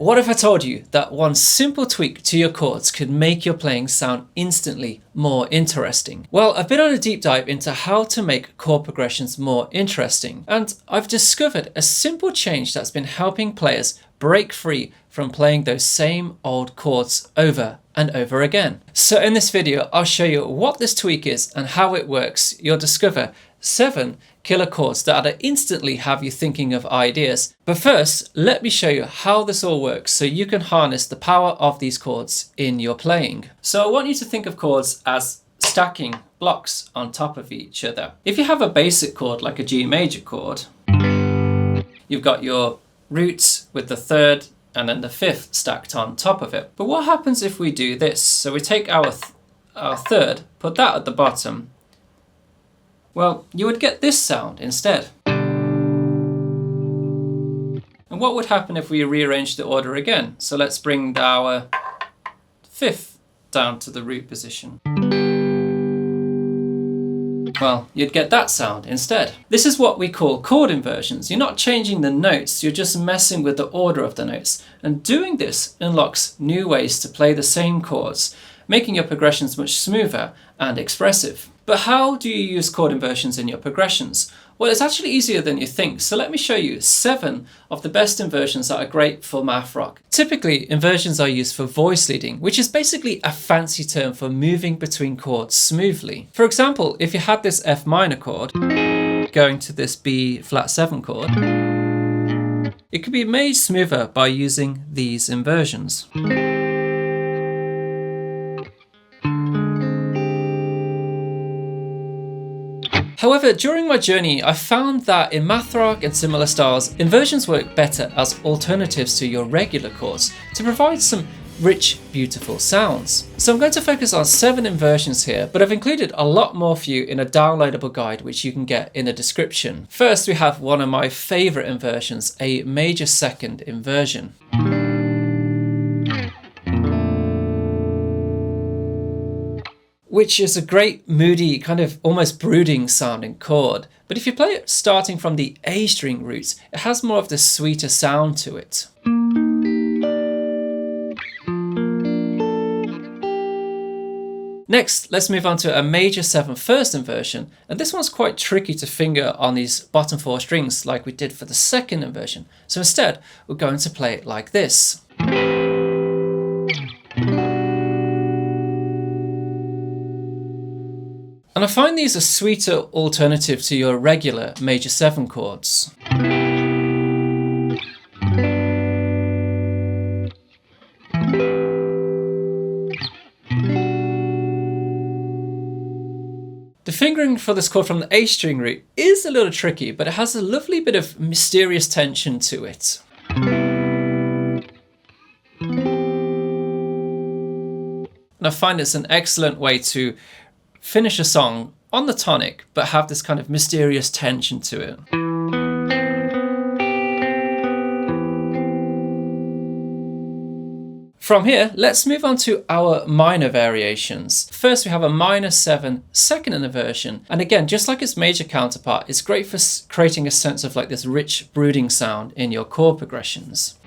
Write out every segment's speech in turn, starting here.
What if I told you that one simple tweak to your chords could make your playing sound instantly more interesting? Well, I've been on a deep dive into how to make chord progressions more interesting, and I've discovered a simple change that's been helping players break free from playing those same old chords over and over again. So in this video, I'll show you what this tweak is and how it works. You'll discover 7 killer chords that'll instantly have you thinking of ideas. But first, let me show you how this all works so you can harness the power of these chords in your playing. So I want you to think of chords as stacking blocks on top of each other. If you have a basic chord like a G major chord, you've got your roots with the 3rd and then the 5th stacked on top of it. But what happens if we do this? So we take our 3rd, put that at the bottom. Well, you would get this sound instead. And what would happen if we rearrange the order again? So let's bring our 5th down to the root position. Well, you'd get that sound instead. This is what we call chord inversions. You're not changing the notes, you're just messing with the order of the notes. And doing this unlocks new ways to play the same chords, making your progressions much smoother and expressive. But how do you use chord inversions in your progressions? Well, it's actually easier than you think. So let me show you 7 of the best inversions that are great for math rock. Typically, inversions are used for voice leading, which is basically a fancy term for moving between chords smoothly. For example, if you had this F minor chord going to this B flat 7 chord, it could be made smoother by using these inversions. However, during my journey, I found that in math rock and similar styles, inversions work better as alternatives to your regular chords to provide some rich, beautiful sounds. So I'm going to focus on 7 inversions here, but I've included a lot more for you in a downloadable guide which you can get in the description. First, we have one of my favorite inversions, a major 2nd inversion. Which is a great moody, kind of almost brooding sounding chord. But if you play it starting from the A string roots, it has more of the sweeter sound to it. Next, let's move on to a major 7 1st inversion. And this one's quite tricky to finger on these bottom 4 strings like we did for the 2nd inversion. So instead, we're going to play it like this. And I find these a sweeter alternative to your regular major 7 chords. The fingering for this chord from the A string root is a little tricky, but it has a lovely bit of mysterious tension to it. And I find it's an excellent way to finish a song on the tonic, but have this kind of mysterious tension to it. From here, let's move on to our minor variations. First, we have a minor 7 2nd inversion. And again, just like its major counterpart, it's great for creating a sense of like this rich, brooding sound in your chord progressions.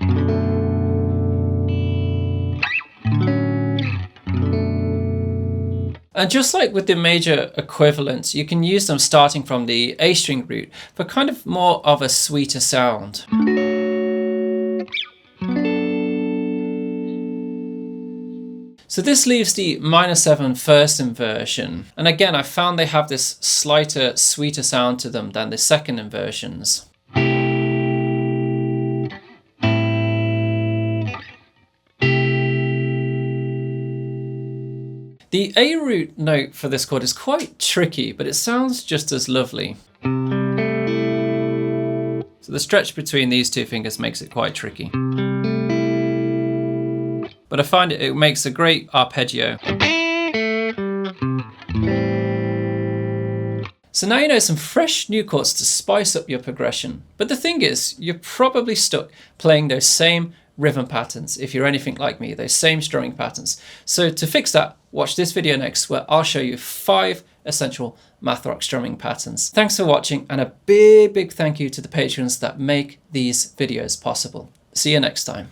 And just like with the major equivalents, you can use them starting from the A string root for kind of more of a sweeter sound. So this leaves the minor 7 1st inversion. And again, I found they have this slighter, sweeter sound to them than the 2nd inversions. The A root note for this chord is quite tricky, but it sounds just as lovely. So the stretch between these 2 fingers makes it quite tricky. But I find it makes a great arpeggio. So now you know some fresh new chords to spice up your progression. But the thing is, you're probably stuck playing those same rhythm patterns if you're anything like me, those same strumming patterns. So to fix that, watch this video next where I'll show you 5 essential math rock strumming patterns. Thanks for watching, and a big thank you to the patrons that make these videos possible. See you next time.